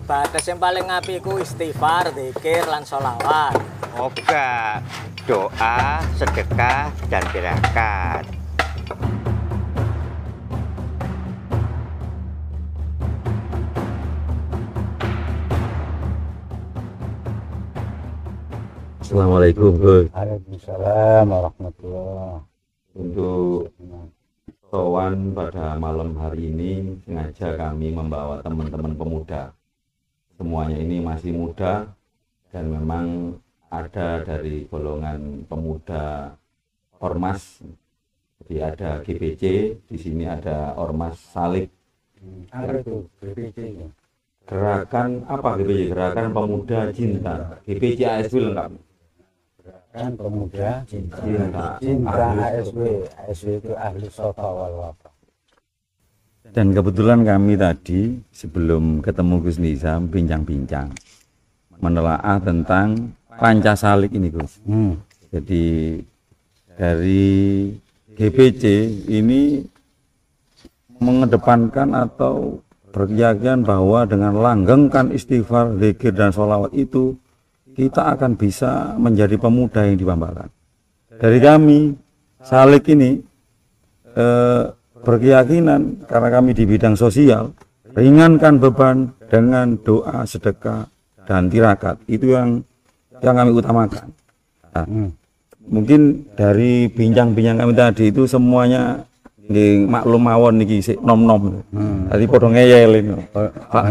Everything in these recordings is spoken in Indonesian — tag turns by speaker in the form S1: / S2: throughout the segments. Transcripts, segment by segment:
S1: ibadah yang paling apik iku istighfar, zikir lan sholawat.
S2: Oga, doa, sedekah, dan tirakat.
S3: Assalamualaikum, Gus.
S4: Waalaikumsalam warahmatullahi.
S3: Untuk sowan pada malam hari ini sengaja kami membawa teman-teman pemuda. Semuanya ini masih muda dan memang ada dari golongan pemuda Ormas. Jadi ada GPC, di sini ada Ormas Salik.
S4: Apa itu GPC?
S3: Gerakan apa GPC? Gerakan Pemuda Cinta. GPC ASW lengkap.
S4: Kan pemuda
S3: Cinta
S4: ASW itu ahli sofa wal wafa.
S3: Dan kebetulan kami tadi sebelum ketemu Gus Nizam bincang-bincang menelaah tentang Pancasalik ini, Gus. Jadi dari GPC ini mengedepankan atau berkeyakinan bahwa dengan langgengkan istighfar, zikir dan sholawat itu kita akan bisa menjadi pemuda yang dibanggakan. Dari kami Salik ini berkeyakinan karena kami di bidang sosial, ringankan beban dengan doa, sedekah dan tirakat. Itu yang kami utamakan. Nah, mungkin dari bincang-bincang kami tadi itu semuanya maklum mawon niki sik nom-nom. Tadi padha ngeyel ini. Pak.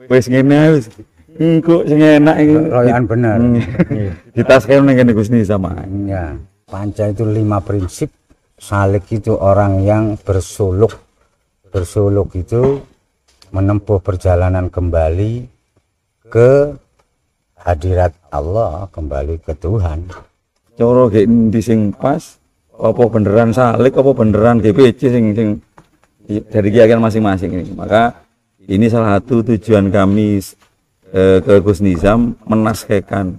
S3: Wis ngene wis. Kok sing enak iki
S4: Royan bener.
S3: Ditaskan ning kene Gus sama.
S4: Ya, Panca itu 5 prinsip. Salik itu orang yang bersuluk. Bersuluk itu menempuh perjalanan kembali ke hadirat Allah, kembali ke Tuhan.
S3: Cara gek endi sing pas? Apa beneran Salik apa beneran GPC sing dari keyakinan masing-masing ini. Maka ini salah satu tujuan kami ke Gus Nizam menaskehkan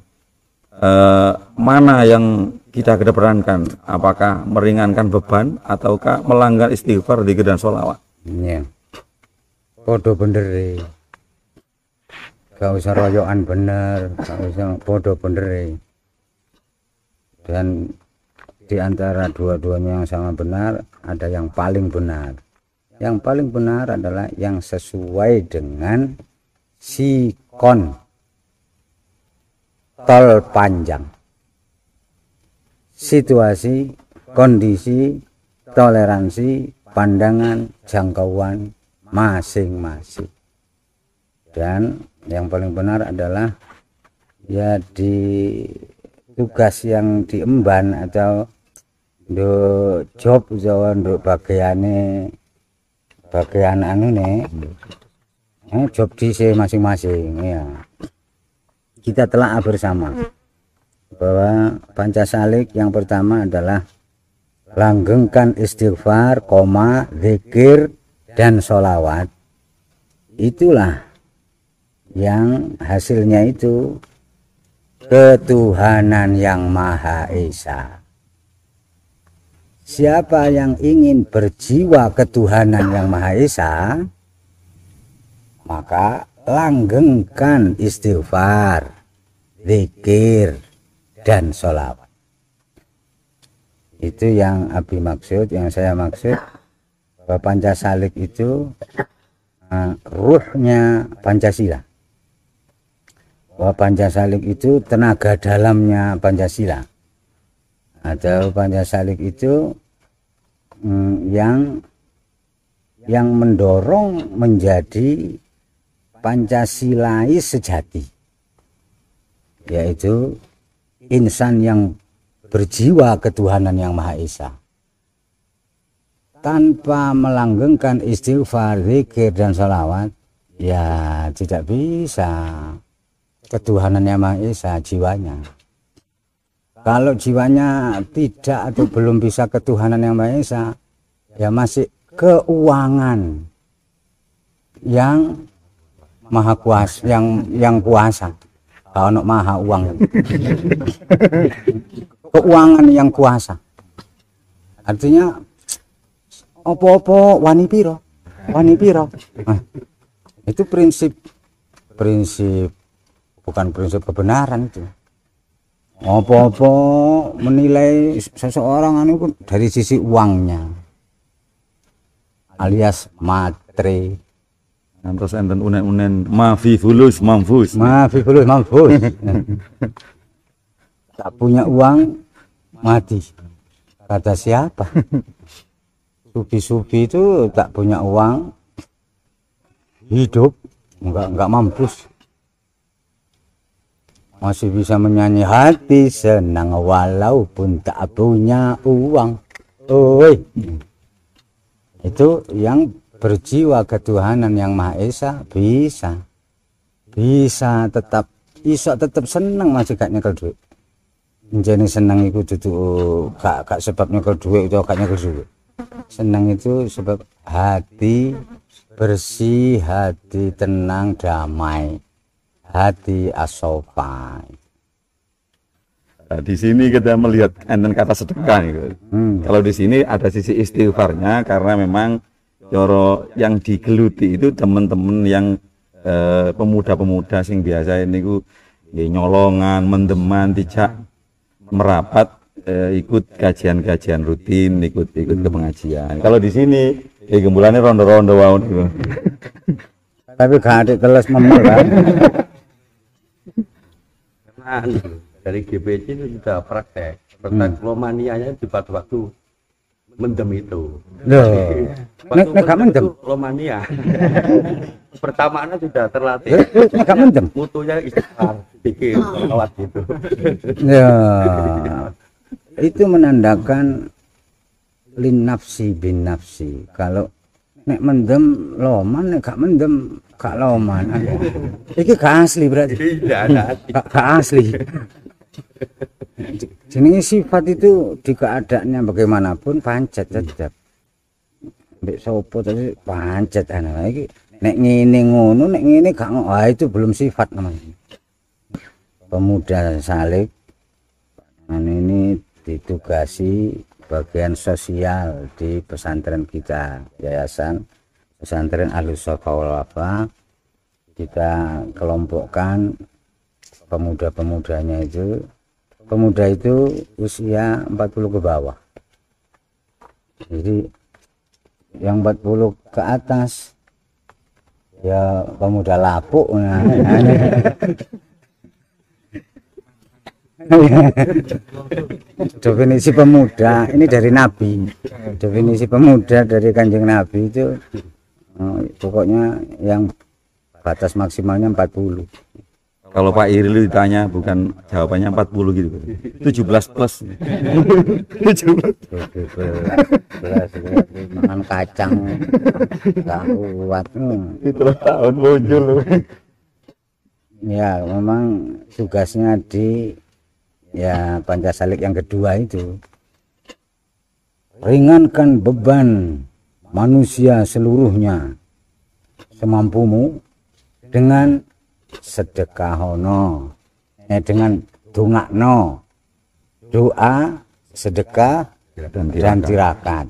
S3: mana yang kita kedepankan, apakah meringankan beban ataukah melanggar istighfar, zikir dan sholawat.
S4: Iya. Podo bener. Gak usah royokan bener, gak usah podo bener. Dan di antara dua-duanya yang sama benar, ada yang paling benar. Yang paling benar adalah yang sesuai dengan sikon tol panjang, situasi, kondisi, toleransi, pandangan, jangkauan masing-masing. Dan yang paling benar adalah ya di tugas yang diemban atau do job untuk bagian anu nih, job di masing-masing ya. Kita telah bersama bahwa Pancasalik yang pertama adalah langgengkan istighfar, zikir dan sholawat. Itulah yang hasilnya itu ketuhanan yang Maha Esa. Siapa yang ingin berjiwa ketuhanan yang Maha Esa, maka langgengkan istighfar, zikir dan sholawat. Itu yang Abi maksud, yang saya maksud, bahwa Pancasalik itu ruhnya Pancasila. Bahwa Pancasalik itu tenaga dalamnya Pancasila. Atau Pancasalik itu yang mendorong menjadi Pancasilais sejati, yaitu insan yang berjiwa ketuhanan yang Maha Esa. Tanpa melanggengkan istighfar, zikir dan sholawat, ya tidak bisa ketuhanan yang Maha Esa jiwanya. Kalau jiwanya tidak atau belum bisa ketuhanan yang Maha Esa, ya masih keuangan yang maha kuasa, yang kuasa. Kalau maha uang, keuangan yang kuasa. Artinya opo-opo wani piro, Itu prinsip bukan prinsip kebenaran itu. Apa-apa menilai seseorang itu dari sisi uangnya, alias matre.
S3: Terus enten unen-unen mafi fulus mamfus.
S4: Tak punya uang mati. Kata siapa? Sufi-sufi itu tak punya uang, hidup enggak mampus. Masih bisa menyanyi hati senang walaupun tak punya uang. Oi. Itu yang berjiwa ketuhanan yang Maha Esa bisa tetap senang masih gak nyekel duit. Jadi senang itu gak sebab nyekel duit itu gak nyekel duit. Senang itu sebab hati bersih, hati tenang, damai, hati asofai.
S3: Nah, di sini kita melihat enten kata sedekah gitu. Kalau di sini ada sisi istighfarnya karena memang coro yang digeluti itu teman-teman yang pemuda-pemuda sing biasa ini ku nyolongan, mendeman, tidak merapat, ikut kajian-kajian rutin, ikut ke pengajian. Kalau di sini gembulannya rondo-rondo wow.
S4: Tapi gak ada teles memel kan.
S5: Nah, dari GBC itu sudah praktek lomanianya di waktu mendem itu.
S4: Loh, nek mendem
S5: lomania. Pertamanya sudah terlatih.
S4: Nek mendem.
S5: Mutunya istighfar, bikin lewat gitu.
S4: Ya, itu menandakan lin nafsi bin nafsi. Kalau nek mendem loman, nek gak mendem gak loman. Iki gak asli berarti. Gak asli. Jenenge sifat itu di keadaannya bagaimanapun pancet tetap. Mbek sopo tadi pancet ana iki. Nek ngene ngono, nek ngene gak ngono, itu belum sifat namanya. Pemuda Salik ini ditugasi bagian sosial di pesantren kita, Yayasan Pesantren Ahlus Shafa wal Wafa. Kita kelompokkan pemuda-pemudanya itu, pemuda itu usia 40 ke bawah. Jadi yang 40 ke atas ya pemuda lapuk. Nah, definisi pemuda ini dari Nabi. Definisi pemuda dari Kanjeng Nabi itu pokoknya yang batas maksimalnya 40.
S3: Kalau Pak Iril ditanya bukan jawabannya 40 gitu. 17 plus.
S4: 17 makan kacang gak kuat.
S3: Itulah tahun muncul.
S4: Ya, memang tugasnya di Pancasalik yang kedua itu ringankan beban manusia seluruhnya semampumu dengan sedekahono, dengan dungakno, doa, sedekah dan tirakat.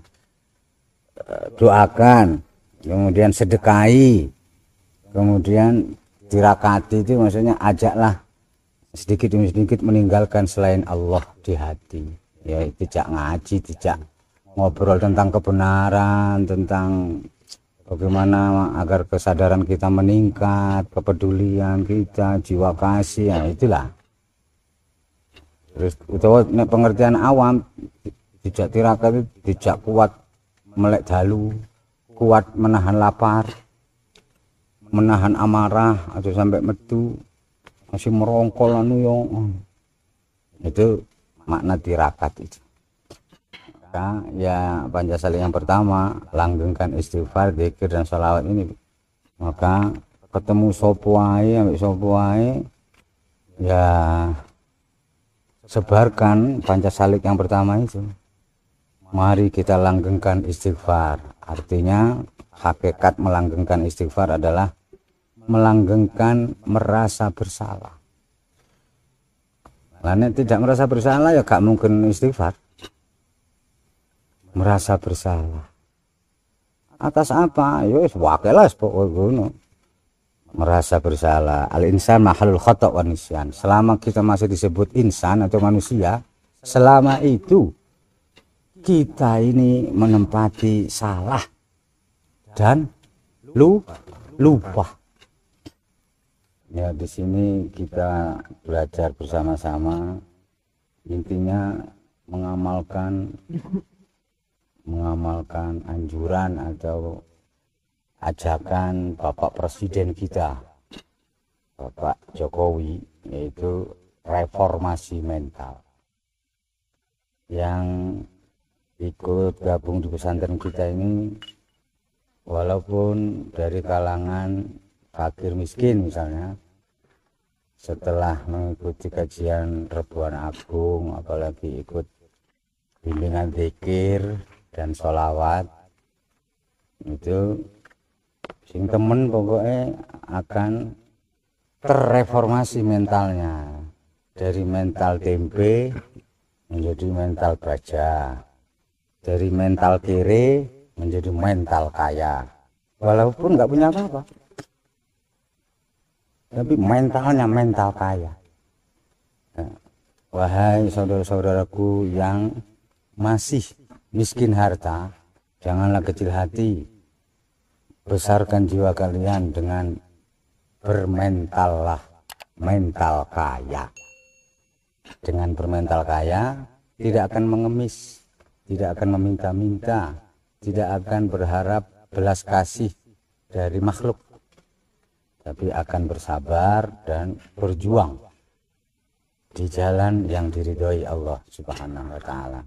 S4: Doakan, kemudian sedekahi, kemudian tirakati itu maksudnya ajaklah sedikit demi sedikit meninggalkan selain Allah di hati. Ya, tidak ngaji, tidak ngobrol tentang kebenaran, tentang bagaimana agar kesadaran kita meningkat, kepedulian kita, jiwa kasih, ya itulah. Terus utawa pengertian awam tidak tirakat itu tidak kuat melek dalu, kuat menahan lapar, menahan amarah atau sampai metu, masih merongkol itu makna tirakat itu. Maka ya Pancasila yang pertama langgengkan istighfar, zikir dan sholawat ini. Maka ketemu sopo wae ambek sopo wae ya sebarkan Pancasila yang pertama itu. Mari kita langgengkan istighfar. Artinya hakikat melanggengkan istighfar adalah melanggengkan merasa bersalah. Karena tidak merasa bersalah ya gak mungkin istighfar. Merasa bersalah atas apa? Ya wis wae lah pokoknya ngono. merasa bersalah. Al-insan mahalul khata' wa nisyan. Selama kita masih disebut insan atau manusia, selama itu kita ini menempati salah dan lupa. Ya, di sini kita belajar bersama-sama, intinya mengamalkan anjuran atau ajakan Bapak Presiden kita, Bapak Jokowi, yaitu reformasi mental. Yang ikut gabung di pesantren kita ini, walaupun dari kalangan fakir miskin misalnya, setelah mengikuti kajian Rebuan Agung, apalagi ikut bimbingan zikir dan sholawat, itu sing temen pokoknya akan terreformasi mentalnya, dari mental tempe menjadi mental baja, dari mental kere menjadi mental kaya, walaupun nggak punya apa-apa, tapi mentalnya mental kaya. Nah, wahai saudara-saudaraku yang masih miskin harta, janganlah kecil hati, besarkan jiwa kalian dengan bermentallah mental kaya. Dengan bermental kaya tidak akan mengemis, tidak akan meminta-minta, tidak akan berharap belas kasih dari makhluk, tapi akan bersabar dan berjuang di jalan yang diridhoi Allah Subhanahu wa ta'ala.